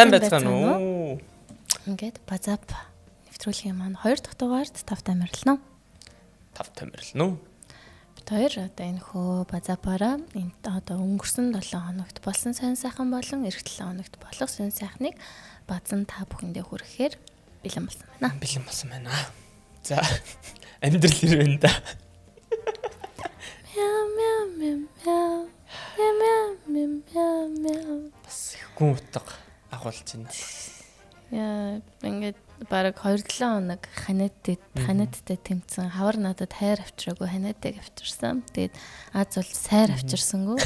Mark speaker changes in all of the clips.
Speaker 1: Сайн байцгаана уу?
Speaker 2: Ингээд базап нэвтрүүлгийн маань 2 дахь дугаард 5 тамирална.
Speaker 1: 5 тамирална уу?
Speaker 2: Бид хоёр одоо энэ хөө базапаараа энэ одоо өнгөрсөн 7 хоногт болсон сайн сайхан болон эх 7 хоногт болох сайн сайхныг базан та бүхэндээ хүрэхээр бэлэн болсон байна.
Speaker 1: Бэлэн болсон байна. За амьдрал хэрвэн да. Бас гүн утга агуулж байна.
Speaker 2: Яа, ингээд бараг 2-7 хоног ханадтай тэмцэн хавар надад хайр авчираагүй ханадтай авчирсан. Тэгээд аз бол сайр авчирсангүй.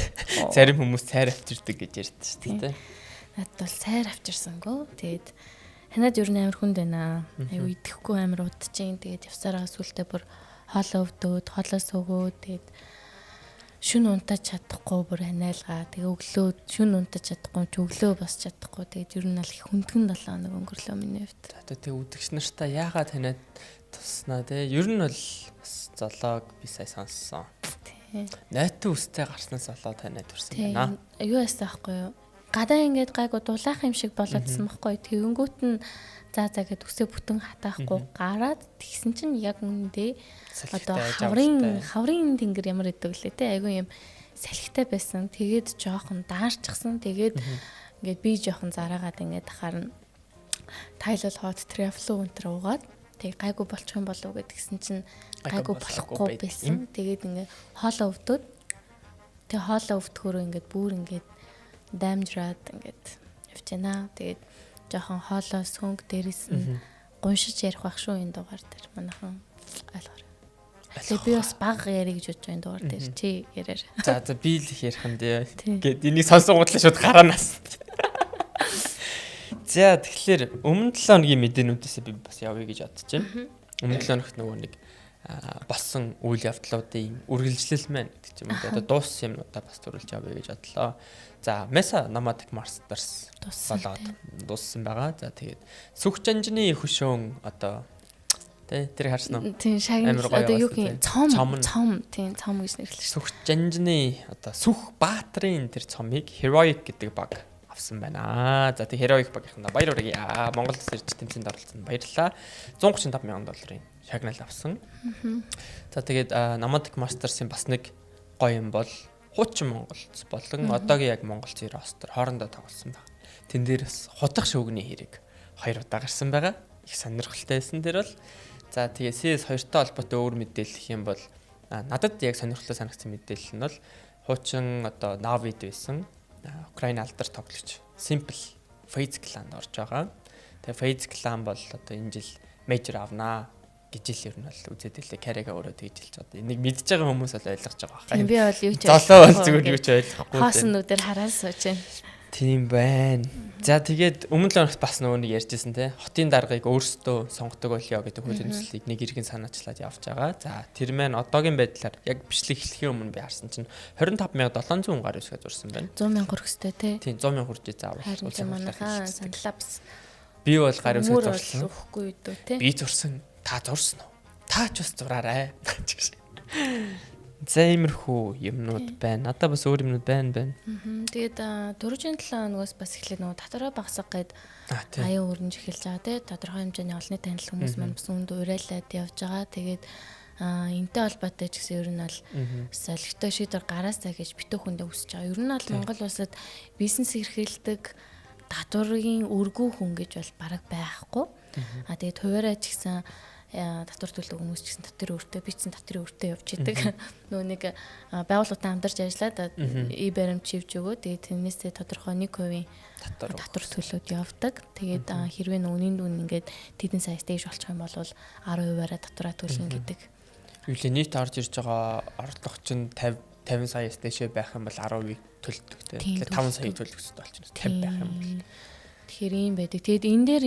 Speaker 1: Зарим хүмүүс сайр авчирдаг гэж ярьдаг шүү дээ.
Speaker 2: Надад бол сайр авчирсангүй. Тэгээд ханад ер нь амар хүнд байна. Аюу идэхгүй амар удчихин. Тэгээд явсараа сүултээ бүр хоолоо өвдөөд, хоолоо сөгөөд тэгээд шүн унтаж чадахгүй бүр ханиалгаа. Тэгээ өглөө шүн унтаж чадахгүй ч өглөө бас чадахгүй. Тэгээд ер нь аль их хүндгэн 7 хоног өнгөрлөө миний хувьд.
Speaker 1: Одоо тэг үдгч нартаа яагаад танад туснаа те. Ер нь бол бас золоог би сая сонссон.
Speaker 2: Тий.
Speaker 1: Найтан үстэй гарснаас болоод танад төрсэн байна.
Speaker 2: Юу яасан байхгүй юу? Гадаа ингээд гайгүй дулаах юм шиг болоодсан байхгүй. Тэгэнгүүт нь за гэд үсээ бүтэн хатаахгүй гараад тэгсэн чинь яг үндэ одоо хаврын тэнгэр ямар идэг лээ те айгүй юм салхитай байсан. Тэгээд жоохон даарчсан. Тэгээд ингээд би жоохон зараагаад ингээд харна Thailand hot travel өнтер уугаад тэг гайгүй болчих юм болов гэдгсэн чинь гайгүй болохгүй байсан. Тэгээд ингээд хоолоо өвдөд тэг хоолоо өвдөхөөрөө ингээд бүр ингээд дамжраад ингээд явчихна. Тэгээд жоохон хоолоо сөнгө дээрээс нь гуншиж ярих байх шүү энэ дугаар дээр манайхан ойлгоор. Тэгээ би бас баг ярих гэж бодож байна дугаар дээр чи ярээр.
Speaker 1: За би л их ярих юм дээ. Гэт энийг сонсонгуудлаа шууд гараанаас. За тэгэхээр өмнө 7 хоногийн мэдээнүүдээс би бас явъя гэж бодож байна. Өмнө 7 хоногт нөгөө нэг болсон үйл явдлуудын үргэлжлэл маань гэдэг ч юм уу. Одоо дууссан юмнуудаа бас төрүүлж явъя гэж бодлоо. За Mesa Nomadic Masters болоод дууссан байгаа. За тэгээд сүх жанжны хөшөөн одоо тэр харсан уу?
Speaker 2: Тийм шагнал одоо юу гэх цом тийм цом гэж нэрлэж.
Speaker 1: Сүх жанжны одоо сүх баатрын тэр цомыг Heroic гэдэг баг авсан байна. За тэг Heroic багийнхнаа баяр хүргэе. Монголд ирж тэмцээнд оролцсон баярлалаа. $135,000 шагнал авсан. За тэгээд Nomadic Masters-ийн бас нэг гоё юм бол хуучин Монголд болон одоогийн яг Монгол зэр ростер хоорондоо тоглосон байна. Тэн дээр бас худах шүүгний хэрэг 2 удаа гарсан байгаа. Их сонирхолтой байсан тэр бол. За тэгээ CS 2-той холбоотой өөр мэдээлэл юм бол надад яг сонирхолтой санагдсан мэдээлэл нь бол хуучин одоо Navid байсан. Украин алдар тоглогч Simple FaZe Clan орж байгаа. Тэгээ FaZe Clan бол одоо энэ жил major авнаа гэж л ер нь бол үзээд илээ карига өөрөө тэгж хэлж байгаа. Энийг мэдж байгаа хүмүүс бол ойлгож байгаа байхгүй.
Speaker 2: Би бол юу ч
Speaker 1: золоо бол зүгээр юу ч ойлгохгүй.
Speaker 2: Хоосон нүдээр хараад сууж байна.
Speaker 1: Тийм байна. За тэгээд өмнө л оногт бас нөгөө нэг ярьжсэн те. Хотын даргаыг өөрсдөө сонгодог болёо гэдэг хууль эрхлэлийг нэг иргэн санаачлаад явж байгаа. За тэр маань одоогийн байдлаар яг бичлэг эхлэхийн өмнө би харсан чинь 25,700 гаруй үсгээ зурсан байна.
Speaker 2: 100,000 хүрхстэй те.
Speaker 1: Тийм 100,000 хүрж заавал.
Speaker 2: Харин манайхаа сандлапс.
Speaker 1: Би бол гаруй үсгээ зурсан.
Speaker 2: Өгөхгүй дөө те.
Speaker 1: Би зурсан. Та зурсан уу? Та ч бас зураарай. За иймэрхүү юмнууд байна. Надаа бас өөр юмнууд байна.
Speaker 2: Тэгээд 4-7 хоногоос бас эхлээд нөгөө татвараа багасгах гээд аяа өрнөж эхэлж байгаа тий. Тодорхой хэмжээний олонний танил хүмүүс маань бас үнд уриалаад явж байгаа. Тэгээд энтэй холбоотой ч гэсэн ер нь бол солигтой шийдвэр гараасаа гэж битүү хүндээ үсэж байгаа. Ер нь бол Монгол улсад бизнес эрхэлдэг татварын өргөө хүн гэж бол бараг байхгүй. Тэгээд хуваараа ч гэсэн татвар төлдөг хүмүүс ч гэсэн татварын өртөө бичсэн татварын өртөө явж идэг. Нөө нэг байгууллагатай хамтарч ажиллаад баримт чивж өгөө. Тэгээд тэрнээсээ тодорхой 1% татвар төлөөд явдаг. Тэгээд хэрвээ үнийн дүн ингээд тэдэн сая стэйж болчих юм бол 10%-аараа татвараа төлнө гэдэг.
Speaker 1: Юу л нийт орж ирж байгаа орлого чинь 50 саяас дэшээ байх юм бол 10%-ийг төлдөг. Тэгээд 5 сая төлөх хэрэгтэй болчихно. 50 байх юм бол.
Speaker 2: Тэгэхээр юм байдаг. Тэгэд энэ дээр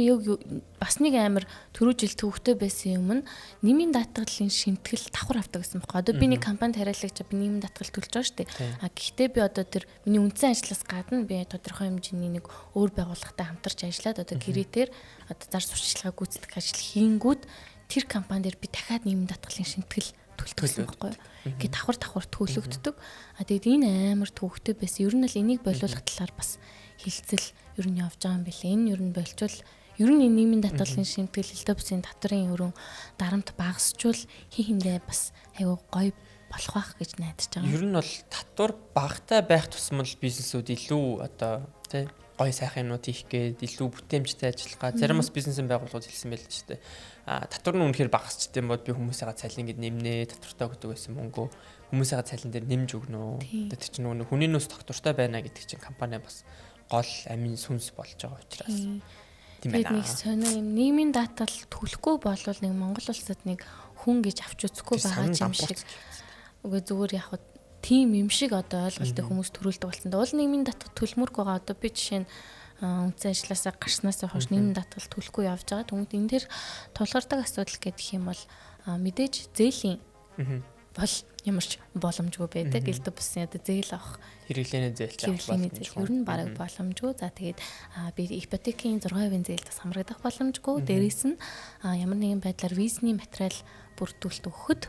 Speaker 2: бас нэг амар түрүү жил төвхтэй байсан юм нь нэмийн даатгалын шимтгэл давхар авдаг гэсэн байхгүй. Одоо би нэг компанид хариаллагч би нэмийн даатгал төлж байгаа шүү дээ. Гэхдээ би одоо тэр миний үндсэн ажлаас гадна би тодорхой хэмжээний нэг өөр байгууллагатай хамтарч ажиллаад одоо гэрээгээр одоо зар сурталчилгаа гүйцэтгэх ажил хийнгүүд тэр компанид би дахиад нэмийн даатгалын шимтгэл төлдөг байхгүй. Ингээд давхар төлөгддөг. Тэгээд энэ амар төвхтэй байсан. Ер нь л энийг болиулах талаар бас хилцэл ер нь явж байгаа юм билээ. Энэ ер нь болчвол ер нь нийгмийн татгалын шимтгэл элдвэсийн татврын өрөө дарамт багасчвал хихэндээ бас айгүй гоё болох байх гэж найдаж байгаа.
Speaker 1: Ер нь бол татвар багатай байх тусмал бизнесүүд илүү одоо тий гоё сайхан юмнууд хийх гээд илүү бүтээмжтэй ажиллах га зарим бас бизнесийн байгууллагууд хэлсэн байл ч тий. Татвар нь үнэхээр багасчт юм бод би хүмүүсээгээ цалин гээд нэмнэ татвартай өгдөг байсан мөнгөө хүмүүсээгээ цалин дээр нэмж өгнө. Тэр чинь нөгөө хүний нөөц тогтвортой байна гэдэг чинь компани бас гол амин сүнс болж байгаа учраас тийм
Speaker 2: байна. Нэг сонио юм нийгмийн даатгал төлөхгүй болвол нэг Монгол улсад нэг хүн гэж авч үзэхгүй байгаа юм шиг. Үгүй зүгээр яг тийм юм шиг одоо ойлголттой хүмүүс төрүүлдэг болсон. Уул нийгмийн даатгал төлмөрг байгаа. Одоо би жишээ нь үндсэн ажилласаа гарснаас хойш нийгмийн даатгал төлөхгүй явж байгаа. Түүнд энэ дэр тулгардаг асуудал гэдэг юм бол мэдээж зээлийн бол ямар ч боломжгүй байдаг. Элдв бусын одоо зээл авах
Speaker 1: хэрэглээний зээл
Speaker 2: ер нь бараг боломжгүй. За тэгээд би ипотекийн 6% зээлдээс хамрагдах боломжгүй. Дээрээс нь ямар нэгэн байдлаар визний материал бүрдүүлэлт өгөхөд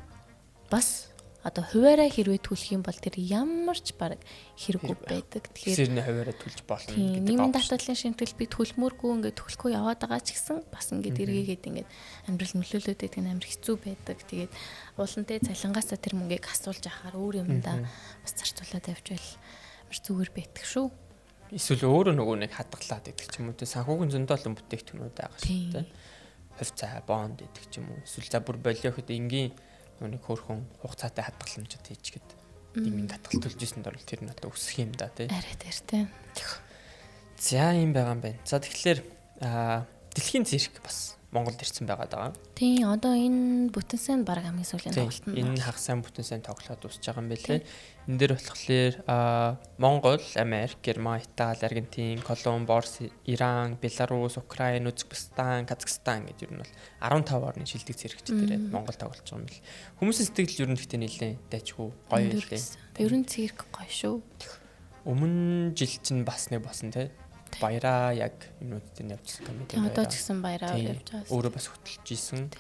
Speaker 2: бас одоо хуваараа хэрвээ төлөх юм бол тэр ямар ч бараг хэрэггүй байдаг.
Speaker 1: Тэгэхээр хуваараа төлж болно гэдэг.
Speaker 2: Нийгмийн даатгалын шимтгэл би төлмөргүй ингээд төлөхгүй яваад байгаа ч гэсэн бас ингээд эргээгээд ингээд амьдрал нөлөөлөд байдаг нь амар хэцүү байдаг. Тэгээд уулантай цалингаасаа тэр мөнгийг асуулж ахаар өөр юмдаа бас зарцуулаад явжвал амар зүгээр байдаг шүү.
Speaker 1: Эсвэл өөрөө нөгөө нэг хадгалаад байдаг ч юм уу те санхүүгийн зөндөө олон бүтээгдэхүүнүүд байгаа шүү те. Хувьцаа, бонд гэдэг ч юм уу. Эсвэл за бүр болиоход энгийн нэг хөөрхөн хугацаатай хадгаламжууд хийчихэд нийгмийн татгал төлж ирсэнд орол тэр нь одоо өсөх юм да тий.
Speaker 2: Арай дээр тий.
Speaker 1: За юм байгаа юм байна. За тэгэхээр дэлхийн цирк бас Монголд ирсэн байгаа даа.
Speaker 2: Тий, одоо энэ бүтэн сайн баг хамгийн сүүлийн тоглолт нь.
Speaker 1: Энэ хагас сайн бүтэн сайн тоглоод дуусж байгаа юм байлээ. Энэ дээр болохоор Монгол, Америк, Герман, Итали, Аргентин, Колумб, Орос, Иран, Беларусь, Украин, Узбекистан, Казахстан гэдэг ер нь бол 15 орны шилдэг циркчдэрээ Монгол тоглож байгаа юм бэл. Хүмүүсийн сэтгэл ер нь ихтэй нэлээд дайчгүй гоё лээ.
Speaker 2: Ер нь цирк гоё шүү.
Speaker 1: Өмнө жил чинь бас нэг босон тий. Баяраа яг юмнууд дээр явуулсан комеди
Speaker 2: баяраа. Одоо ч гэсэн баяраа явж байгаа.
Speaker 1: Өөрөө бас хөтлөж ийсэн.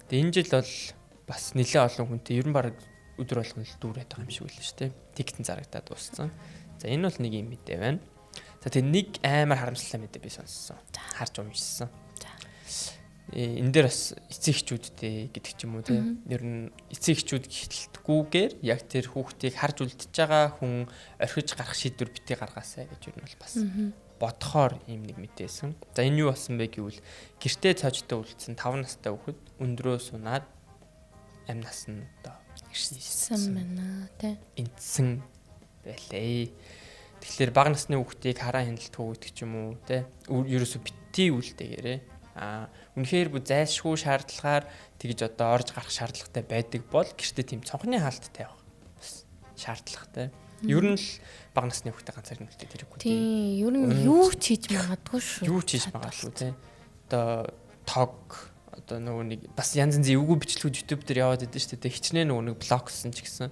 Speaker 1: Тэгээ энэ жил бол бас нэлээд олон хүнтэй ер нь баг өдөр болгон л дүүрээд байгаа юм шиг үлээ шүү дээ. Тиктэн зарагдаад дууссан. За энэ бол нэг юм мэдээ байна. За тэгээ нэг амар харамсалтай мэдээ би сонссон. Харж уншсан. Энэ дээр бас эцэг эхчүүдтэй гэдэг ч юм уу те. Ер нь эцэг эхчүүд гихтэлтгүйгээр яг тэр хүүхдийг харж үлдчихэж байгаа хүн орхиж гарах шийдвэр битгий гаргаасаа гэж ер нь бол бас бодохоор юм нэг мэдээсэн. За энэ юу болсон бэ гэвэл гэртээ цаажтай үлдсэн 5 настай хүүхэд өндрөө сунаад амь нас нь одоо
Speaker 2: ирсэн байна тий.
Speaker 1: Энтсэн байлээ. Тэгэхээр бага насны хүүхдийг хараа хяналтгүй гэдэг ч юм уу тий. Ерөөсө битгий үлдээгээрээ үнэхээр бүх зайлшгүй шаардлагаар тэгж одоо орж гарах шаардлагатай байдаг бол гэртээ тийм цонхны хаалттай явах бас шаардлагатай. Ер нь л бага насны хүүхдээ ганцаар нүлтэй тэрэггүй.
Speaker 2: Тийм, ер нь юу ч хийж магадгүй шүү.
Speaker 1: Юу ч хийж магадгүй тий. Одоо тог одоо нөгөө нэг бас янз янзын эвгүй бичлэгүүд YouTube дээр яваад идэв шүү дээ. Хичнээн нөгөө нэг блогсон ч гэсэн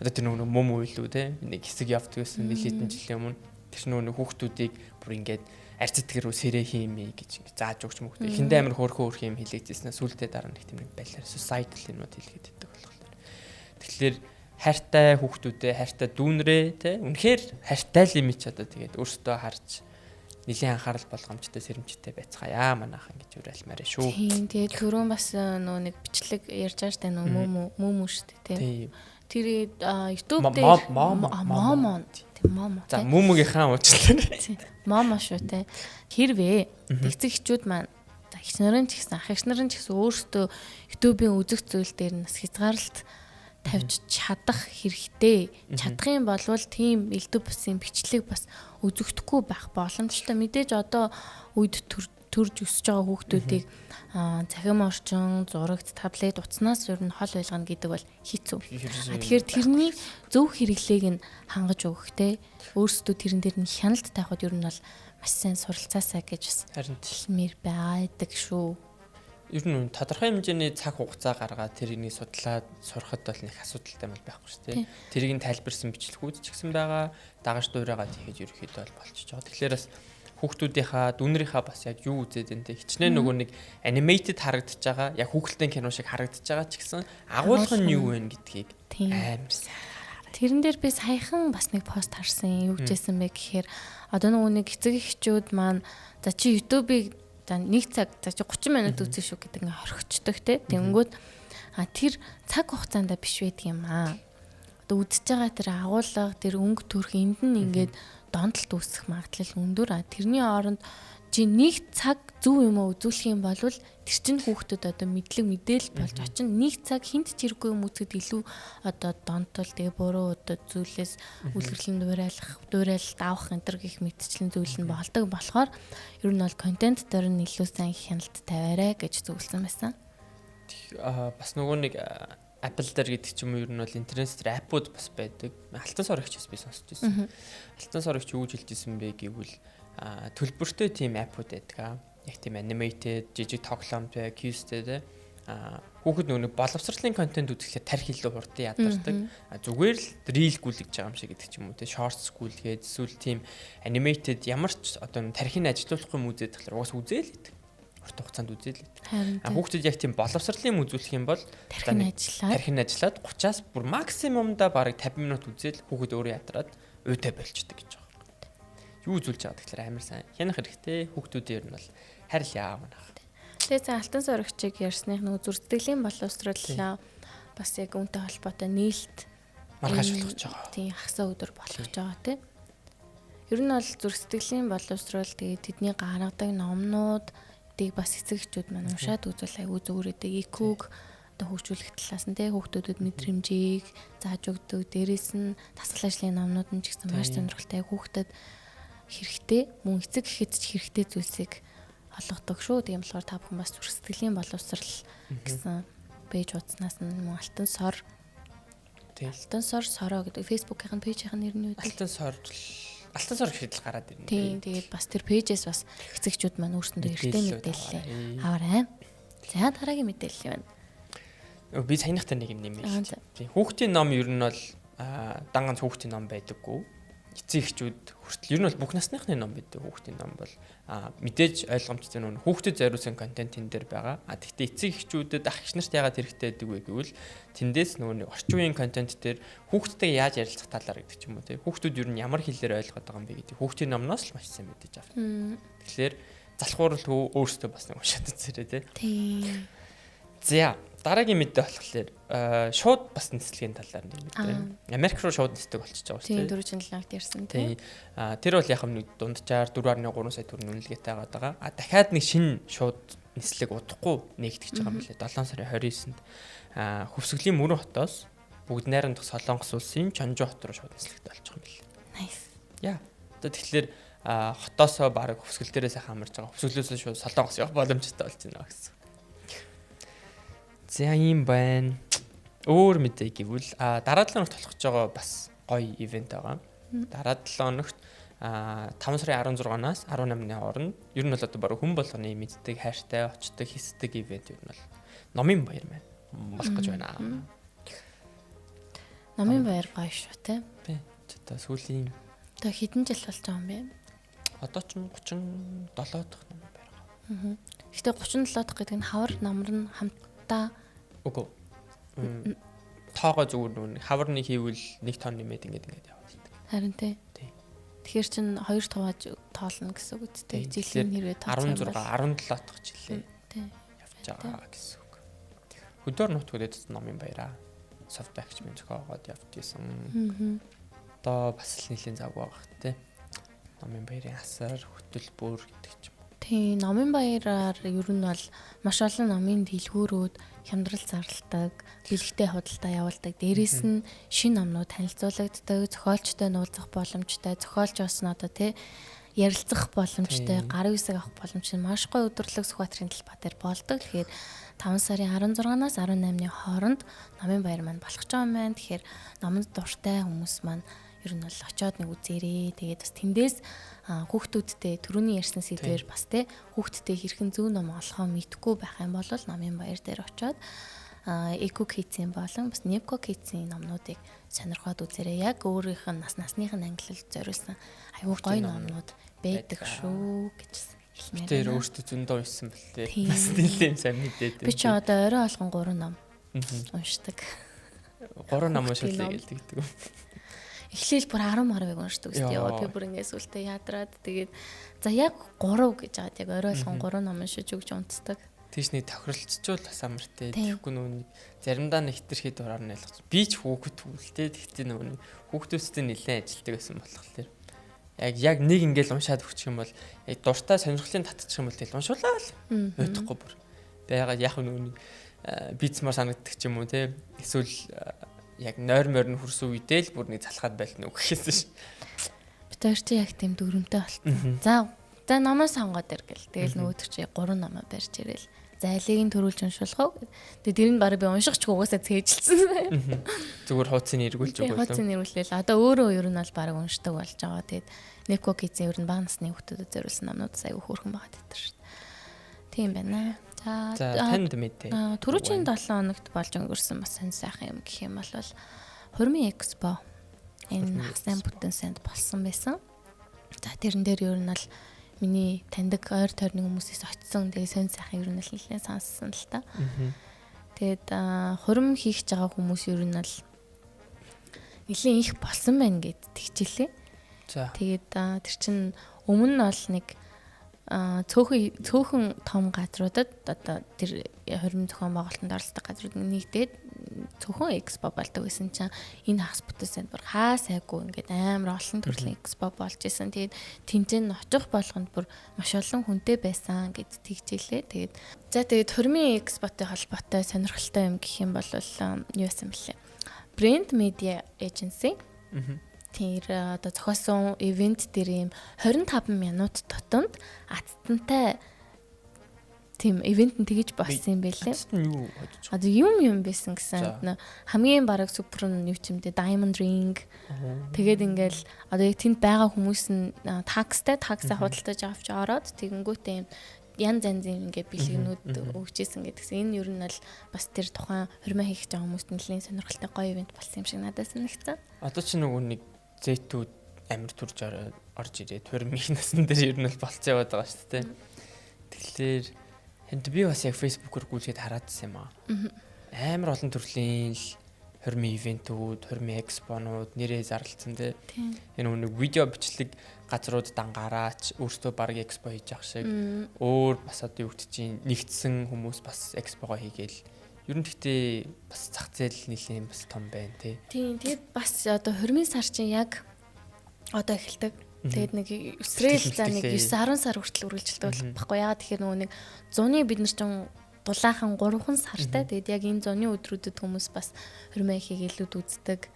Speaker 1: одоо тэр нөгөө мөм үйлүү тий. Нэг хэсэг явдаг гэсэн нэлээдэн жилийн өмнө тэр нөгөө хүүхдүүдийг бүр ингээд арцэтгэр рүү сэрээ хиймээ гэж ингээд зааж өгч мөхтэй. Эхэндээ амар хөөрхөн хөөрх юм хэлээжсэн. Сүултээ дараа нэг тийм нэг байлаар societal юмуд хэлгээд иддэг болохоор. Тэгэхээр хайртай хүүхдүүдээ хайртай дүүнрээ тий үнэхээр хайртай л юм чи одоо тэгээд өөртөө харж нэлийн анхаарал болгоомжтой сэрэмжтэй байцгаая манайхан гэж уриалмаар шүү.
Speaker 2: Тийм тэгээд түрүүн бас нөө нэг бичлэг ярьж байгаа штэ нөө мөм шүү дээ тий. Тэр YouTube дээр мом
Speaker 1: за мөмгийнхаа уучлаарай.
Speaker 2: Момо шүү тий. Хэрвээ эцэг эхчүүд маань эгч нарын ч гэсэн ах эгч нарын ч гэсэн өөртөө YouTube-ийн үзэх зүйл дээр нас хязгаарлалт тавьж чадах хэрэгтэй. Чадах юм бол тийм элдв бусын бичлэг бас үзэгдэхгүй байх боломжтой. Мэдээж одоо үед төрж өсөж байгаа хүүхдүүдийг цахим орчин, зурагт, таблет утаснаас ер нь хол байлгана гэдэг бол хэцүү. Тэгэхээр тэрний зөв хэрэглээг нь хангаж өгөхтэй. Өөрсдөө тэрэн дээр нь хяналт тавихад ер нь бол маш сайн суралцаасаа гэж бас хэлмээр байдаг шүү.
Speaker 1: Ер нь тодорхой хэмжээний цаг хугацаа гаргаад тэрийг судлаад сурахад бол нэг асуудалтай мэл байхгүй шүү дээ. Тэрийг нь тайлбарсан бичлэгүүд ч гэсэн байгаа. Дагаж дуурайгаад хийхэд ерөөхдөө бол болчихж байгаа. Тэгэхээр бас хүүхдүүдийнхаа дүүнрийнхаа бас яг юу үзээд энэ хичнээн нөгөө нэг animated харагдаж байгаа. Яг хүүхэлдэйн кино шиг харагдаж байгаа ч гэсэн агуулга нь юу вэ гэдгийг амар сайн
Speaker 2: Тэрэн дээр би саяхан бас нэг пост харсан. Юу гэжсэн бэ гэхээр одоо нэг эцэг эхчүүд маань за чи YouTube-ыг за 1 цаг за чи 30 минут үзэн шүү гэдэг ингээ хорхичдаг те. Тэнгүүд тэр цаг хугацаанд биш байдаг юм аа. Одоо үдсэж байгаа тэр агуулга, тэр өнгө төрх энд нь ингээд донтолт үүсэх магадлал өндөр. Тэрний оронд чи 1 цаг зөв юм үзүүлэх юм бол тэр чинь хүүхдэд одоо мэдээлэл болж очин 1 цаг хинт ч хэрэггүй юм үзэхэд илүү одоо донтол тэгээ буруу одоо зүйлээс үлгэрлэн дуурайлалт авах энэ төр гих мэдчлэн зүйл нь болдог болохоор ер нь бол контент дээр нь илүү сайн хяналт тавиарай гэж зөвлөсөн байсан.
Speaker 1: Бас нөгөө нэг Apple дээр гэдэг ч юм уу ер нь бол интернет дээр аппууд бас байдаг. Алтан сор ихчээс би сонсч байсан. Алтан сор ихч юу гэж хэлжсэн бэ гэвэл төлбөртэй тийм аппууд байдаг. Яг тийм animated, жижиг тоглоомтой, quizтэй те. Хүүхэд нөгөө боловсролын контент үзэхлээр тарих илүү хурдан ядардаг. Зүгээр л reel гүйлгэж байгаа юм шиг гэдэг ч юм уу те. Shorts гүйлгээд эсвэл тийм animated ямар ч одоо тарихыг ажилуулахгүй юм үзээд тэгэхээр уус үзээл гэдэг. Урт хугацаанд үзээл гэдэг. Хүүхдэд яг тийм боловсролын үзүүлэх юм бол тархин ажиллаад 30-аас бүр максимумда бараг 50 минут үзээл хүүхэд өөрөө ядраад уйтай болчдөг гэж байгаа. Юу үзүүлж байгаа тэгэхээр амар сайн. Хянах хэрэгтэй. Хүүхдүүдийн ер нь бол харил яа манах.
Speaker 2: Тэгээ за алтан сорогчийг ярьсных нөгөө зүрстгэлийн боловсрол бас яг үүнтэй холбоотой нээлт
Speaker 1: маргааш болгож байгаа.
Speaker 2: Тийм хагасаа өдөр болгож байгаа тийм. Ер нь бол зүрстгэлийн боловсрол тэгээ тэдний гаргадаг номнууд тийг бас эцэгчүүд маань уншаад үзвэл аягүй зүгээрээ IQ-г одоо хөгжүүлэх талаас нь те хүүхдүүдэд мэдрэмжийг зааж өгдөг. Дээрээс нь дасгал ажлын номнууд нь ч гэсэн маш сонирхолтой хүүхдэд хэрэгтэй мөн эцэг гэхэд ч хэрэгтэй зүйлсийг олгодог шүү. Тийм болохоор та бүхэн бас зүрх-сэтгэлийн боловсрал гэсэн пэйж утаснаас нь мөн алтан сор сороо гэдэг Facebook-ийн пэйжийн нэр нь юу вэ?
Speaker 1: Алтан сор гэхэд л гараад ирнэ.
Speaker 2: Тийм тэгээд бас тэр пэйжээс бас эцэгчүүд маань өөрсөндөө эртний мэдээлэл аваарай. За дараагийн мэдээлэл байна.
Speaker 1: Би саяхтай нэг юм нэмээ. Тийм хүүхдийн ном ер нь бол дан ганц хүүхдийн ном байдаггүй. Эцэг эхчүүд хүртэл ер нь бол бүх насныхны ном байдаг. Хүүхдийн ном бол мэдээж ойлгомжтой нүүн хүүхдэд зориулсан контент энэ дээр байгаа. Тэгвэл эцэг эхчүүдэд ах эх нарт яагаад хэрэгтэй байдаг вэ гэвэл тэндээс нөгөө нэг орчин үеийн контент дээр хүүхдтэйгээ яаж ярилцах талаар гэдэг ч юм уу тийм. Хүүхдүүд ер нь ямар хэлээр ойлгоод байгаа юм бэ гэдэг хүүхдийн номноос л маш сайн мэдээж авна. Тэгэхээр залхуур л өөрсдөө бас нэг уншаад үзээрэй тийм. За дараагийн мэдээ болохоор шууд бас нислэгийн талаар нэг мэдээ. Америк руу шууд нисдэг болчихж байгаа шүү дээ.
Speaker 2: Тийм 4 жил лагт ярьсан тийм.
Speaker 1: Тэр бол яг нэг дунджаар 4.3 сая төгрөг үнэлгээтэй байгаа. Дахиад нэг шинэ шууд нислэг удахгүй нээгдэж байгаа юм лээ. 7 сарын 29-нд Хөвсгөлийн Мөрөн хотоос бүгд найрамдах Солонгос улсын Чонжо хот руу шууд нислэгтэй болчих юм лээ.
Speaker 2: Nice.
Speaker 1: Яа. Тэгэхээр хотоосоо баг Хөвсгөл дээрээс хамарж байгаа. Хөвсгөлөөс шууд Солонгос явах боломжтой болж байна гэсэн. За юм байна. Өөр мэдээ гэвэл дараа 7 хоногт болох гэж байгаа бас гоё ивент байгаа. Дараа 7 хоногт 5 сарын 16-наас 18-ны хооронд ер нь бол одоо баруун хүн болгоны мэддэг, хайртай, очдог, хийсдэг ивент ер нь бол номын баяр маань болох гэж байна.
Speaker 2: Номын баяр гоё шүү те.
Speaker 1: Тий. Одоо сүүлийн
Speaker 2: одоо хэдэн жил болж байгаа юм бэ?
Speaker 1: Одоо ч 37 дахь номын баяр байгаа.
Speaker 2: Гэтэ 37 дахь гэдэг нь хавар намар нь хамтдаа
Speaker 1: үгүй. Тоогоо зүгээр нүн хаварны хийвэл 1 тонн нэмээд ингэж яваад байдаг.
Speaker 2: Харин тий. Тэгэхээр чин 2 тувааж тоолно гэсэн үг үстэй. Жилийн хэрвээ
Speaker 1: тооцсон 16 17 дахь жилээ.
Speaker 2: Тий.
Speaker 1: Явж байгаа гэсэн үг. Хөдөр нутгуудад номын баяраа софт багчмын зохиогоод явдгийсэн. Одоо бас л нэлийн завг байгаа тий. Номын баярын асар хөтөлбөр гэдэг ч юм.
Speaker 2: Тий, номын баяраар ер нь бол маш олон номын дэлгүүрүүд хямдрал зарлалдаг, бэлэгтэй худалдаа явуулдаг. Дээрээс нь шинэ номнууд танилцуулагддаг, зохиолчтой нуулзах боломжтой, зохиолчоос нь одоо тий ярилцах боломжтой, гарын үсэг авах боломжтой маш гоё өдөрлөг Сүхбаатарын талбай дээр болдог. Тэгэхээр 5 сарын 16-наас 18-ны хооронд номын баяр маань болох ч юм байна. Тэгэхээр номонд дуртай хүмүүс маань ер нь бол очиод нэг үзээрэй. Тэгээд бас тэндээс хүүхдүүдтэй түрүүний ярьсан сэдвэр бас те хүүхдтэй хэрхэн зөв ном олохоо мэдгүй байх юм бол номын баяр дээр очиод Eco Kids-ийн болон бас Nepco Kids-ийн номнуудыг сонирхоод үзээрэй. Яг өөрийнх нь насных нь ангилалд зориулсан аюу гой номнууд байдаг шүү гэж хэлмээр.
Speaker 1: Тэр өөртөө зөндөө уншсан бэлээ. Бас нэлээд сайн мэдээд.
Speaker 2: Би ч одоо орой алган 3 ном уншдаг.
Speaker 1: 3 намын шүлээ гэлдэг.
Speaker 2: Эхлээл бүр 10 марвыг уншдаг үстэй. Би бүр ингээс үлдээ ядраад тэгээд за яг 3 гэж аваад яг орой болгон 3 намын шүж өгч унтдаг.
Speaker 1: Тийш нэг тохиролцчул бас амартай. Тэгэхгүй нүг заримдаа нэг хитрхий дураар нь ялгаж. Би ч хүүхэд түлтэй. Тэгтээ нүг хүүхдүүдтэй нэлээд ажилтдаг байсан болохоор яг нэг ингээл уншаад өгчих юм бол яг дуртай сонирхлын татчих юм бол тэгэл уншуулаа л. Ойлгохгүй бүр. Байгаад яг нүг бицмар санагддаг ч юм уу те. Эсвэл яг нойр морь нь хөрсөн үедээ л бүр нэг залхаад байлна гэхээсэн ш.
Speaker 2: Би тэр чи яг тийм дүрмтэй болтон. За намаа сонгоод иргэл. Тэгэл нөгөөдөр чи 3 намаа барьж ирэл. Зайлыг нь төрүүлж уншуулах уу. Тэгээд тэр нь барыг би уншихч угаасаа цээжилсэн.
Speaker 1: Зүгээр хууцын эргүүлж өгөө.
Speaker 2: Хууцын эргүүлээл. Одоо өөрөө ер нь бол барыг уншдаг болж байгаа. Тэгээд Неко гизээ ер нь бага насны хүүхдүүдэд зориулсан намнууд аягүй хөөрхөн байгаа гэдэг шүү дээ. Тийм байна.
Speaker 1: За танд мэдээ.
Speaker 2: Түрүүчийн 7 хоногт болж өнгөрсөн бас сонь сайхан юм гэх юм бол Хурмын Экспо энэ хагас бүтэн санд болсон байсан. За тэрэн дээр ер нь бол миний таньдаг ойр тойрны хүмүүсээс очсон. Тэгээ сонь сайхан ер нь нэлээд сонссон л та. Тэгээд хурим хийх гэж байгаа хүмүүс ер нь бол нэлийн их болсон байна гэд тэгчихлээ.
Speaker 1: За.
Speaker 2: Тэгээд тэр чин өмнө нь бол нэг цөөхөн том газруудад одоо тэр хурим зохион байгуулалтанд оролцдог газрууд нэгдээд цөөхөн экспо болдог гэсэн чинь энэ хагас бүтээсэнд бүр хаа сайгүй ингээд амар олон төрлийн экспо болж исэн. Тэгээд тэнцэн очих болгонд бүр маш олон хүнтэй байсан гэд тэгжээлээ. Тэгээд хурмын экспотой холбоотой сонирхолтой юм гэх юм бол юу байсан бэлээ. Brand Media Agency. Тэр одоо зохиосон ивент дээр юм 25 минут тутамд атцантай тийм ивент нь тэгэж болсон юм байлээ. Одоо юм байсан гэсэн хамгийн бараг супер нь юу ч юм дэ Diamond Ring. Тэгээд ингээл одоо яг тэнд байгаа хүмүүс нь такстай худалдаж авч ороод тэгэнгүүтээ янз янзын ингээ бэлгэнүүд өгчээсэн гэдгсэн. Энэ ер нь бол бас тэр тухайн хурмаа хийх гэж байгаа хүмүүст нэлийн сонирхолтой гоё ивент болсон юм шиг надад санагдсан.
Speaker 1: Одоо ч нөгөө нэг зэйтүүд амир турж орж ирээд хурмын насан дээр ер нь бол болцоо яваад байгаа шүү дээ. Тэгэхээр энд би бас яг фэйсбүүкээр гүйлгээд хараадсан юм аа. Амар олон төрлийн хурмын ивентүүд, хурмын экспонууд нэрээ зарлцсан те. Энэ нэг видео бичлэг газрууд дангаараач өөртөө баг экспо хийж явах шиг өөр бас одоо юу гэдэг чинь нэгдсэн хүмүүс бас экспого хийгээл. Ер нь гэхдээ бас зах зээл нэлийн бас том байна тий. Тийм тэгээд бас одоо хурмын сар чинь яг одоо эхэлдэг. Тэгээд нэг Израиль за нэг 9-10 сар хүртэл үргэлжилдэг байхгүй яагаад тэгэхээр нөгөө нэг зуны бид нар чинь дулаахан 3 сартай. Тэгээд яг энэ зуны өдрүүдэд хүмүүс бас хурмаа хийгээлүүд үздэг.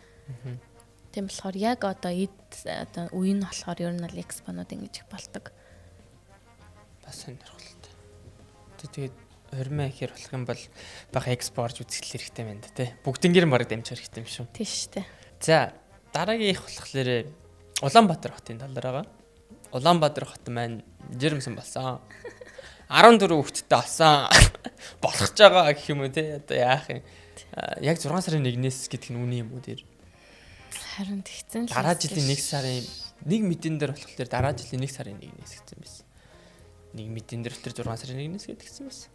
Speaker 1: Тийм болохоор яг одоо одоо үе нь болохоор ер нь л экспонууд ингэж их болдог. Бас сонирхолтой. Тэгээд хурмаа хийхэр болох юм бол бага экспорт үзэл хэрэгтэй байна да тий. Бүгднгээр баг дамжих хэрэгтэй юм шүү. Тийм шүү дээ. За дараагийн их болохоор Улаанбаатар хотын талаар байгаа. Улаанбаатар хот маань жирэмсэн болсон. 14 хүүхэдтэй болсон. Болох ч байгаа гэх юм уу тий. Одоо яах юм. Яг 6 сарын 1-ээс гэдэг нь үний юм уу дээр. Харин тэгсэн л. Дараа жилийн 1 сарын 1 мэдэн дээр болохоор дараа жилийн 1 сарын 1-ээс гэсэн байсан. 1 мэдэн дээр тэр 6 сарын 1-ээс гэдгсэн байсан.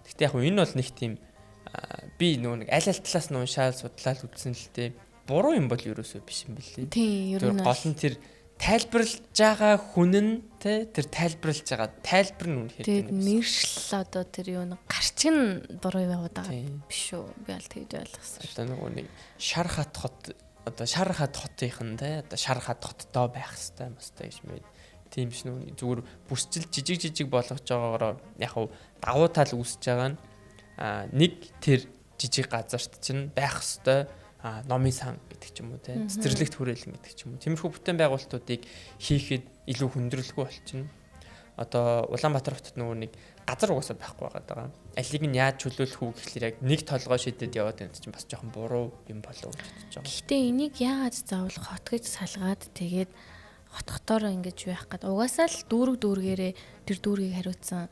Speaker 1: Гэхдээ яг энэ бол нэг тийм би нөгөө нэг аль талаас нь уншаал судлаад үзсэн л дээ. Буруу юм бол ерөөсөө биш юм билээ. Тийм, ер нь гол нь тэр тайлбарлаж байгаа хүн нь те тэр тайлбарлаж байгаа тайлбар нь үнэхээр тийм. Тэр нэршил одоо тэр юу нэг гарчиг нь буруу яваад байгаа биш үү? Би аль тэгж ойлгосон. Одоо нөгөө нэг Шархат хот одоо Шархат хотынх нь те одоо Шархат хоттой байх хэвээр мостой гэж мэд. Тийм биш нүү зүгээр бүсчил жижиг болгож байгаагаар яг хав давуу тал үүсэж байгаа нь нэг тэр жижиг газарт чинь байх хэвээр номын сан гэдэг ч юм уу те цэцэрлэгт хүрээлэн гэдэг ч юм уу. Тиймэрхүү бүтээн байгуулалтуудыг хийхэд илүү хүндрэлгүй болчихно. Одоо Улаанбаатар хотод нөгөө нэг газар угаасаа байхгүй байгаа. Алийг нь яаж чөлөөлөх үү гэхлээр яг нэг толгой шидэд яваад байна чинь бас жоохон буруу юм болов уу гэж бодож байгаа. Гэхдээ энийг яагаад заавал хот гэж салгаад тэгээд хотхотоор ингэж байх гээд угаасаа л дүүргээрээ тэр дүүргийг хариуцсан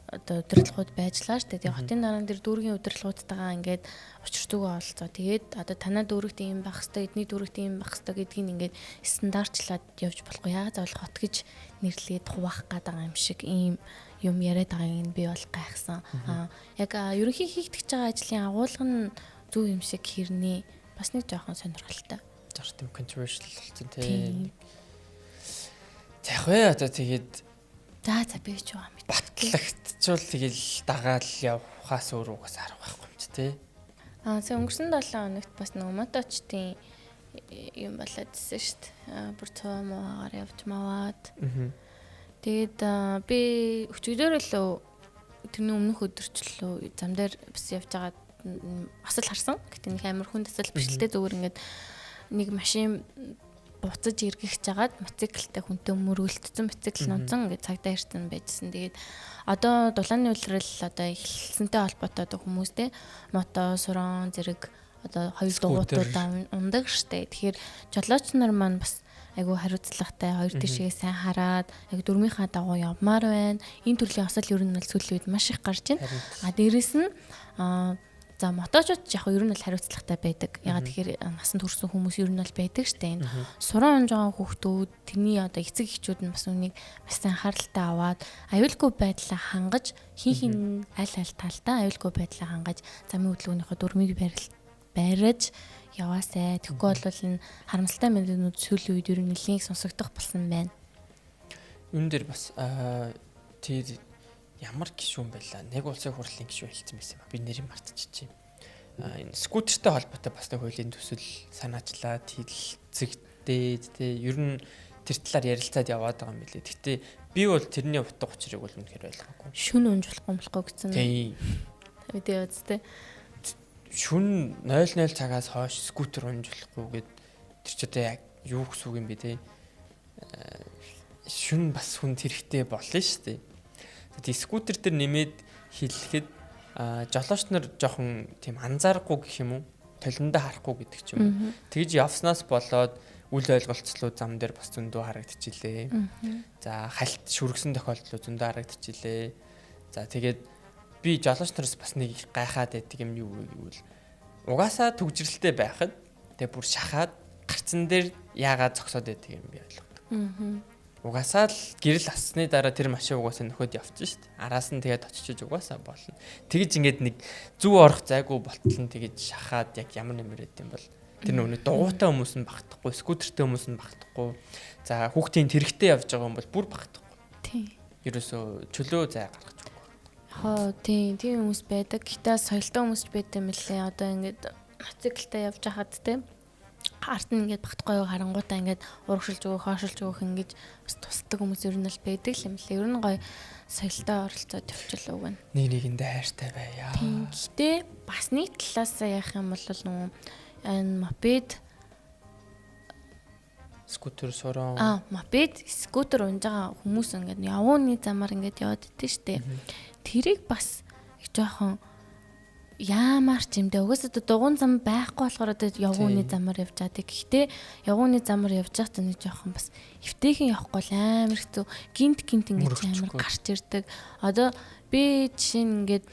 Speaker 1: одоо удирдлагууд байжлаа шүү дээ. Хотын дараан дээр дүүргийн удирдлагуудтайгаа ингээд учирдуугаа олцоо. Тэгээд одоо танаа дүүрэгт юм байх хэвээр, эдний дүүрэгт юм байх хэвээр гэдгийг ингээд стандартлаад явж болохгүй. Яагаад заавал хот гэж нэрлээд хуваах гээд байгаа юм шиг ийм юм яриад байгааг нь би бол гайхсан. Яг ерөнхий хийгдэж байгаа ажлын агуулга нь зөв юм шиг хэрнээ.
Speaker 2: бас нэг жоохон сонирхолтой.
Speaker 1: Жар тийм controversial болсон тий. Яг вэ одоо тэгээд
Speaker 2: За би ч байгаа мэт.
Speaker 1: батлагчвал тэгэл дагаал явахаас өөр угаас арга байхгүй юм чи тий.
Speaker 2: Өнгөрсөн 7 хоногт бас нэг моточтын юм болоод ирсэн шүү дээ. Бүр цаа муугаар явж маваад. Тэгээд би өчигдөр лөө тэрний өмнөх өдөрчлөө зам дээр бас явж байгаа бас л харсан. Гэтэ нэг амар хүн тасал бишэлтэй зүгээр ингээд нэг машин буцаж эргэж жагаад мотоциклтай хүнтэй мөргөлдсөн мотоцикл нунцсан ингээд цагдаа ирсэн байжсэн. Тэгээд одоо дулааны улирал одоо эхэлсэнтэй холбоотой хүмүүстэй мото суран зэрэг одоо хоёр дугуйтуудаа ундаг штэ. Тэгэхээр жолооч нар маань бас айгу хариуцлагатай хоёр тишээ сайн хараад яг дөрмийнхаа дагуу явмаар байна. Энэ төрлийн осол ер нь бол сүүлийн үед маш их гарч байна. Дээрэс нь за моточууд яг ер нь бол хариуцлагатай байдаг. Ягаад тэгэхээр насанд хүрсэн хүмүүс ер нь бол байдаг штэ. Энэ суран унж байгаа хүүхдүүд тэрний одоо эцэг эхчүүд нь бас үнийг маш сайн анхааралтай аваад аюулгүй байдлаа хангаж хин аль талдаа аюулгүй байдлаа хангаж замын хөдөлгөөнийхөө дөрмийг барьж яваасай. Тэгэхгүй бол энэ харамсалтай мэдрэмжүүд сүүлийн үед ер нь нэлийн сонсогдох болсон байна.
Speaker 1: Юун дээр бас тэр ямар гишүүн байлаа. Нэг улсын хурлын гишүүн хэлсэн байсан юм. Би нэрийг мартчихжээ. Энэ скутертэй холбоотой бас нэг хуулийн төсөл санаачлаад хэлцэгдээ тэ ер нь тэр талаар ярилцаад яваад байгаа юм билээ. Гэхдээ би бол тэрний утга учирыг бол үнэхээр ойлгоогүй.
Speaker 2: Шүн унжуулахгүй гэсэн.
Speaker 1: Тийм.
Speaker 2: Мэдээ үстэй.
Speaker 1: Шүн 00 цагаас хойш скутер унжуулахгүй гэд тэр ч одоо яг юу гэсэн үг юм бэ те. Шүн бас хүнд хэрэгтэй болно шүү дээ. Тэгээд скутер дээр нэмээд хэлэхэд жолооч нар жоохон тийм анзаарахгүй гэх юм уу? Толиндоо харахгүй гэдэг ч юм уу. Тэгж явснаас болоод үл ойлголцлоо зам дээр бас зөндөө харагдчихилээ. За хальт шүргсэн тохиолдлоо зөндөө харагдчихилээ. За тэгээд би жолооч нараас бас нэг их гайхаад байдаг юм юу гэвэл угаасаа төгжрэлтэй байхад тэгээ бүр шахаад гарцан дээр яагаад зогсоод байдаг юм би ойлгодог. Угаасаа л гэрэл асны дараа тэр машин угаасаа нөхөд явчих шүү дээ. Араас нь тэгээд очиж угаасаа болно. Тэгэж ингээд нэг зүв орох зайгүй болтол нь тэгэж шахаад яг ямар нэмэр байд юм бол тэр нүг дугуйтай хүмүүс нь багтахгүй, скутертэй хүмүүс нь багтахгүй. За хүүхдийн тэрэгтэй явж байгаа юм бол бүр багтахгүй.
Speaker 2: Тийм.
Speaker 1: Ерөөсөө чөлөө зай гаргаж
Speaker 2: өгөхгүй. Тийм хүмүүс байдаг. Гэтэ соёлтой хүмүүс ч байдаг юм лээ. Одоо ингээд мотоциклтай явж хахад тийм арт нь ингээд багтахгүй харангуудаа ингээд урагшилж өгөх, хоошилж өгөх ингэж бас тусдаг хүмүүс ер нь л байдаг юм лээ. Ер нь гоё соёлтой оролцоод явчихлаа үгэн.
Speaker 1: Нэгэндээ хайртай байя.
Speaker 2: Гэтэ бас нэг талаас яах юм бол нөгөө энэ мопед
Speaker 1: скутер сураа.
Speaker 2: Мопед скутер унж байгаа хүмүүс ингээд явууны замаар ингээд яваад идэв штэ. Тэрийг бас их жоохон яамаар ч юм дэ угсаа дугуун зам байхгүй болохоор одоо явууны замаар явж байгаа. Гэхдээ явууны замаар явж байхдаа нэг жоохон бас эвтэйхэн явахгүй амар хэцүү гинт ингээд амар гарч ирдэг. Одоо би жишээ нь ингээд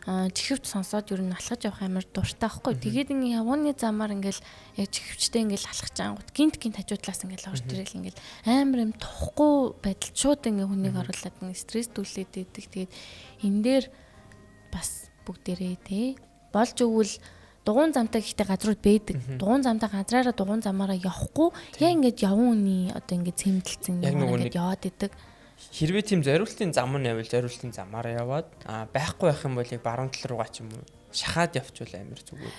Speaker 2: чихвч сонсоод ер нь алхаж явах амар дуртай байхгүй. Тэгээд ингээд явууны замаар ингээд яг чихвчтэй ингээд алхаж ангууд гинт хажуудлаас ингээд орж ирэл ингээд амар юм тухгүй байдал шууд ингээд хүнийг оруулаад ингээд стресс түлээд идэг. Тэгээд энэ дээр бас бүгдээрээ тий болж өгвөл дугуун замтай гэхдээ газрууд бэдэг. Дугуун замтай газраараа дугуун замаараа явахгүй яа ингээд явууны одоо ингээд цэмдэлцэн ингээд яваад идэг.
Speaker 1: Хэрвээ тийм зориултын зам нь байвал зориултын замаараа яваад байхгүй байх юм бол яг баруун тал руугаа ч юм уу шахаад явчвал амар зүгээр.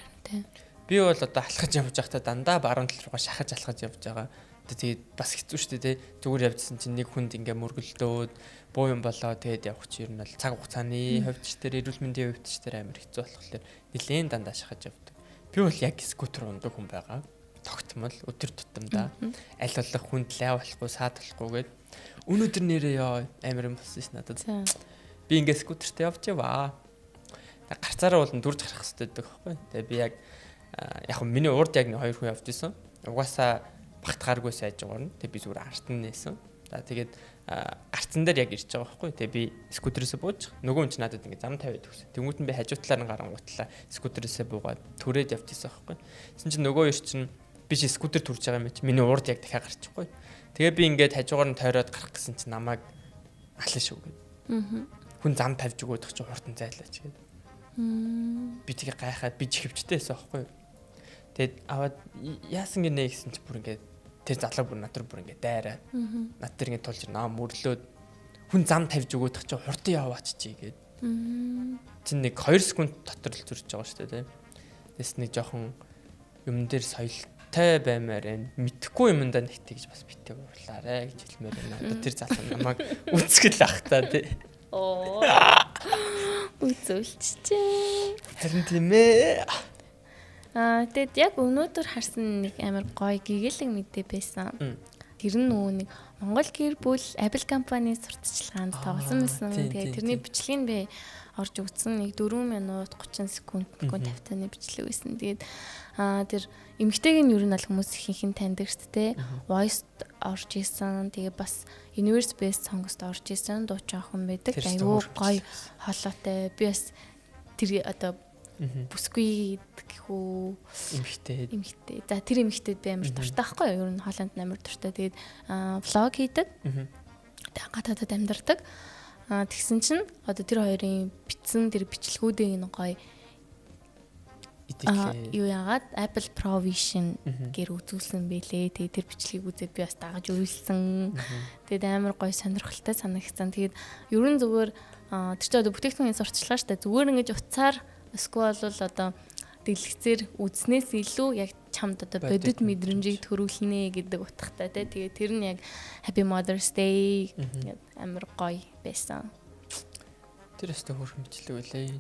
Speaker 1: Би бол одоо алхаж явж байхдаа дандаа баруун тал руугаа шахаж алхаж явж байгаа. Тэгээд бас хэцүү шүү дээ тий. Зүгээр явжсэн чинь нэг хүнд ингээ мөргөлдөөд буу юм болоо тэгээд явах чи ер нь бол цаг хугацааны хувьд ч тэр эрүүл мэндийн хувьд ч тэр амар хэцүү болохоор нэлээд дандаа шахаж явдаг. Би бол яг скутер ундаг хүн байгаа. Тогтмол өдөр тутамдаа аль болох хүнд лай болохгүй саад болохгүй гээд өнөөдөр нэрээ яа амар юм болсон ш надад. Би ингээ скутертэй явж яваа. Гарцаараа бол дүрж гарах хэрэгтэй байдаг байхгүй. Тэгээ би яг миний урд яг нэг 2 хүн явж исэн. Угаасаа багтгааргүй сайж байгаа нь. Тэгээ би зүгээр арт нь нээсэн. За тэгээд гарцан дээр яг ирж байгаа байхгүй. Тэгээ би скутерээсээ бууж нөгөө хүн ч надад ингээ зам тавиад өгсөн. Тэнгүүт нь би хажуу талаар нь гарангуутлаа скутерээсээ буугаад түрээд явж исэн байхгүй. Тэсэн чинь нөгөө ир чинь би чи скутер түрж байгаа юм чи миний урд яг дахиад гарчихгүй. Тэгээ би ингээд хажуугаар нь тойроод гарах гэсэн чинь намайг алан шүү гэд. Хүн зам тавьж өгөөд чи хурдан зайлаач гэд. Би тэгээ гайхаад би чихвчтэй байсан байхгүй. Тэгээд аваад яасан гинэ гэсэн чи бүр ингээд тэр залуу бүр натар бүр ингээд дайраад натар ингээд тулж наа мөрлөөд хүн зам тавьж өгöd чи хурдан яваач чи гээд. Чин нэг 2 секунд дотор л зурж байгаа шүү дээ. Тэс нэг жоохон юм дээр соёлтой баймаар байна. Мэдхгүй юмдаа нэг тэгж бас битээ уурлаарэ гэж хэлмээр байна. Одоо тэр залуу намайг үцгэл ах та тий.
Speaker 2: Оо. Үзүүлчихээ.
Speaker 1: Харин тийм ээ.
Speaker 2: Тэгэд яг өнөөдөр харсан нэг амар гоё гэгээлэг мэдээ байсан. Тэр нь нөгөө нэг Монгол гэр бүл Apple компани сурталчилгаанд тоглосон байсан. Тэгээ тэрний бичлэгийг би орж үзсэн. Нэг 4 минут 30 секунд 50-таны бичлэг байсан. Тэгээд тэр эмэгтэйг нь ер нь аль хүмүүс ихэнх нь таньдаг шүү дээ. Voice орж исэн. Тэгээ бас Universe Best Songs-д орж исэн. Дуучин охин байдаг. Аюу гоё хоолойтой. Би бас тэр одоо бүсгүй гэхүү эмэгтэй. За тэр эмэгтэйд би амар дуртай байхгүй юу? Ер нь Холланд амар дуртай. Тэгээд влог хийдэг. Тэгээд гадаадад амьдардаг. Тэгсэн чинь одоо тэр хоёрын бичсэн тэр бичлэгүүдийг нь гоё юу яагаад Apple Provision гэр үзүүлсэн байлээ. Тэгээд тэр бичлэгийг үзээд би бас дагаж үргэлжлсэн. Тэгээд амар гоё сонирхолтой санагдсан. Тэгээд ер нь зүгээр тэр чинь одоо бүтээгдэхүүний сурталчилгаа шүү дээ. Зүгээр ингэж утсаар эсвэл бол одоо дэлгэцээр үзнээс илүү яг чамд одоо бодит мэдрэмжийг төрүүлнэ гэдэг утгатай тий. Тэгээ тэр нь яг Happy Mother's Day гэдэг амар гоё байсан.
Speaker 1: Тэр өстө хөрх мэтлэг үлээ.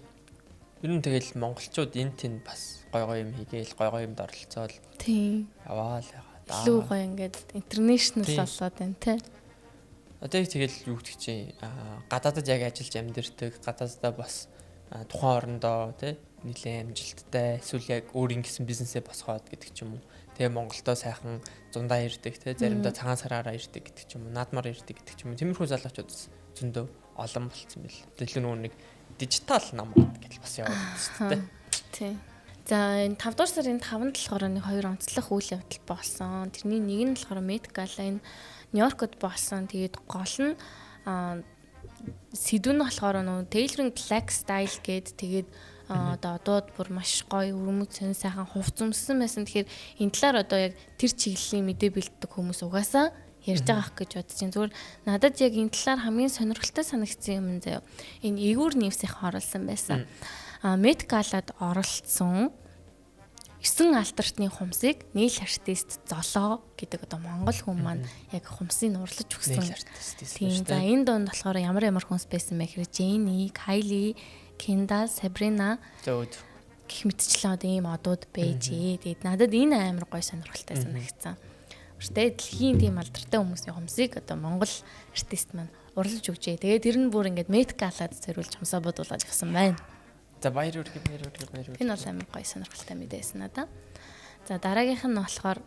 Speaker 1: Ер нь тэгэл монголчууд энэ тэнд бас гоё юм хийгээл гоё юмд оролцоол.
Speaker 2: Тийм.
Speaker 1: Яваал ягаа.
Speaker 2: Илүү гоё ингээд интернэшнл болоод байна тий.
Speaker 1: Одоо яг тэгэл юу гэдэг чинь гадаадад яг ажиллаж амьдэрдэг, гадаадаа бас тухайн орондоо тий нэлээд амжилттай эсвэл яг өөрийн гэсэн бизнесээ босгоод гэдэг ч юм уу. Тэгээ Монголдоо сайхан зундаа ирдэг тий заримдаа цагаан сараараа ирдэг гэдэг ч юм уу. Наадмаар ирдэг гэдэг ч юм уу. Тиймэрхүү залуучууд зөндөө олон болцсон байл. Тэгэл нөгөө нэг дижитал нам гэдэл бас яваад шүү дээ.
Speaker 2: Тий. За энэ 5 дугаар сарын 5-нд болохоор нэг 2 онцлог үйл явдал болсон. Тэрний нэг нь болохоор Met Gala энэ Нью-Йоркод болсон. Тэгээд гол нь сэдвэн болохоор нөгөө Tailoring Black Style гээд тэгээд одоо одоод бүр маш гоё өрөмөд сайхан хувц өмссөн байсан. Тэгэхээр энэ талаар одоо яг тэр чиглэлийн мэдээ бэлддэг хүмүүс угаасаа ярьж байгаа ах гэж бодож чинь. Зүгээр надад яг энэ талаар хамгийн сонирхолтой санагдсан юм заяа. Энэ ээгүүр нивсийнх оруулсан байсан. Met Gala-д оролцсон 9 алтартны хумсыг нийл артист Золоо гэдэг одоо монгол хүн маань яг хумсыг урлаж өгсөн. Тийм. За энэ донд болохоор ямар хүнс байсан бэ гэхээр Jenny, Kylie, Kendall, Sabrina гэх мэтчлэн одоо ийм одууд байжээ. Тэгээд надад энэ амар гоё сонирхолтой санагдсан. Өөртөө дэлхийн тийм алдартай хүмүүсийн хумсыг одоо монгол артист маань урлаж өгчээ. Тэгээд тэр нь бүр ингээд Met Gala-д зориулж хумсаа бодуулаад явсан байна.
Speaker 1: За баяр үргэ.
Speaker 2: Энэ бол амар гоё сонирхолтой мэдээ байсан надаа. За дараагийнх нь болохоор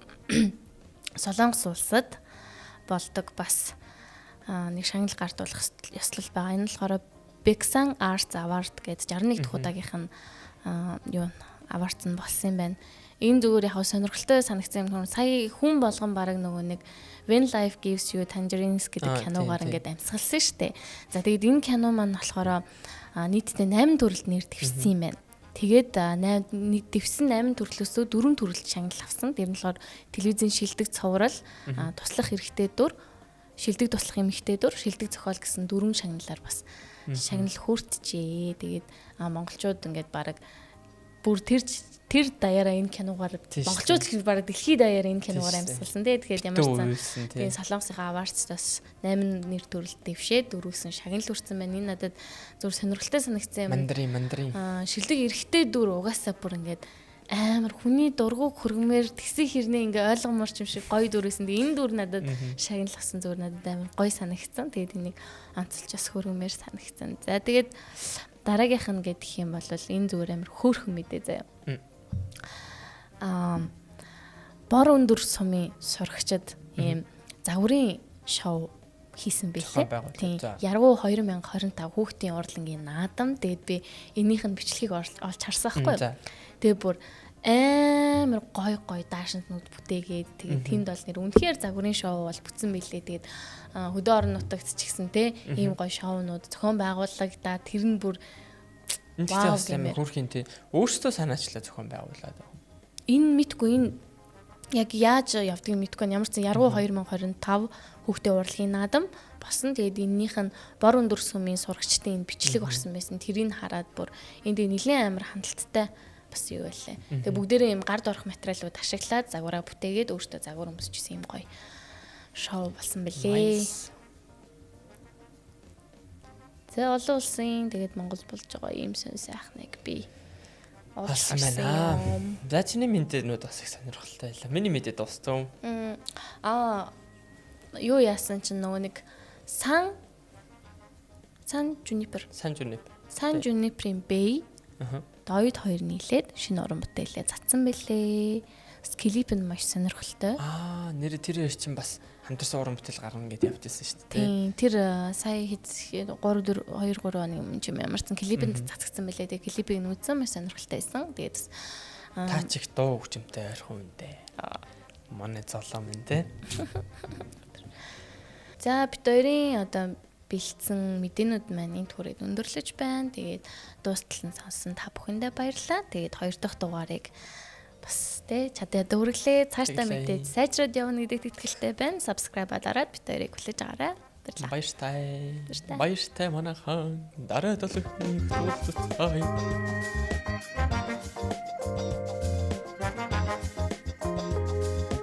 Speaker 2: Солонгос улсад болдог бас нэг шагнал гардуулах ёслол байгаа. Энэ болохоор Bexan Arts Award гэдэг 61 дахь удаагийнх нь аварц нь болсон юм байна. Энэ зүгээр яг сонирхолтой санагдсан юм. Сая хүн болгон баг нөгөө нэг When Life Gives You Tangerines гэдэг киногаар ингээд амьсгалсан шүү дээ. За тэгээд энэ кино маань болохоор нийтдээ 8 төрөлд нэр дэвшсэн юм байна. Тэгээд дэвсэн 8 төрлөөсөө 4 төрөлд шагнал авсан. Тэр нь болохоор телевизийн шилдэг цоврал, туслах эрэгтэй дүр, шилдэг туслах эмэгтэй дүр, шилдэг зохиол гэсэн 4 шагналаар бас шагнал хөөртжээ. Тэгээд монголчууд ингээд баг бүр тэр даяараа энэ киногаар монголчууд их баг дэлхийд даяараа энэ киногаар амьсгалсан тэгээд ямар ч тийм солонгосынхаа аварцтаас 8 нэр төрөлд дэвшээд дөрвсөн шагнал хүрсэн байна. Энэ надад зөв сонирхолтой санагдсан юм.
Speaker 1: Мандрин.
Speaker 2: Шилдэг эрэгтэй дүр угаасаа бүр ингээд амар хүний дургуг хөргмээр тэгсэн хэрнээ ингээ ойлгоморч юм шиг гоё дүрээсэн. Энэ дүр надад шагнал авсан зүгээр надад амар гоё санагдсан. Тэгээд энийг онцолж бас хөргмээр санагдсан. За тэгээд дараагийнх нь гэх юм бол энэ зүгээр амар хөөрхөн мэдээ заяа. Бор өндөр сумын сурагчид ийм загварын шоу хийсэн байлээ. Тийм. Яргуу 2025 хүүхдийн урлагийн наадам. Тэгээд би энийх нь бичлэгийг олж харсан байхгүй юу. Тэгээд бүр амар гой даашинтнууд бүтээгээд тэгээд тэнд бол нэр үнэхээр загварын шоу бол бүтсэн байлээ. Тэгээд хөдөө орон нутагт ч гэсэн те ийм гой шоунууд зохион байгуулагдаад тэр нь бүр
Speaker 1: энэ бас амар хөөрхийн те өөрсдөө санаачлаа зохион байгуулад.
Speaker 2: энэ мэдгүй энэ яг яаж явдгийг мэдгүй ямар ч яруу 2025 хүүхдээ урлагийн наадам босон. Тэгээд энэнийх нь бор өндөр сүмийн сурагчдын бичлэг орсон байсан. Тэрийг хараад бүр энд нэлээд амар хандлттай бас юу байлаа. Тэгээд бүгдээрээ юм гард орох материалууд ашиглаад загвараа бүтээгээд өөртөө загвар өмсөжсэн юм гоё шоу болсон бэлээ. Тэ олон улсын тэгээд Монгол болж байгаа юм сайхныг би
Speaker 1: олсон байна. За чиний мэдэнүүд бас их сонирхолтой байлаа. Миний мэдээ дуустав.
Speaker 2: Юу яасан чинь нөгөө нэг Сан Juniper-ийн Bay Доёд хоёр нийлээд шинэ уран бүтээлээ цацсан бэлээ. Клип нь маш сонирхолтой.
Speaker 1: Нэр тэр чинь бас хамтарсан уран бүтээл гаргана гэдээ явжсэн шүү дээ.
Speaker 2: Тийм, тэр сая 2-3 оны өмнө юм ямарсан клипэнд цацгдсан бэлээ. Тэгээ клипийг нь үзсэн маш сонирхолтой байсан. Тэгээд
Speaker 1: та чих дуу хөгжимтэй ойрхон үндэ. Манай золоо минь те.
Speaker 2: За бид хоёрын одоо бэлдсэн мэдээнүүд маань энэ түрээд өндөрлөж байна. Тэгээд дуустал нь сонсон та бүхэндээ баярлалаа. Тэгээд 2 дахь дугаарыг бас тэ чадаа дүүрэглээ. Цаашдаа мэдээд сайжраад явна гэдэгт итгэлтэй байна. Subscribe дараад бид хоёрыг хүлээж аваарай. Баярлалаа.
Speaker 1: Баяртай манайхан дараа 7 хоног туулцгаая.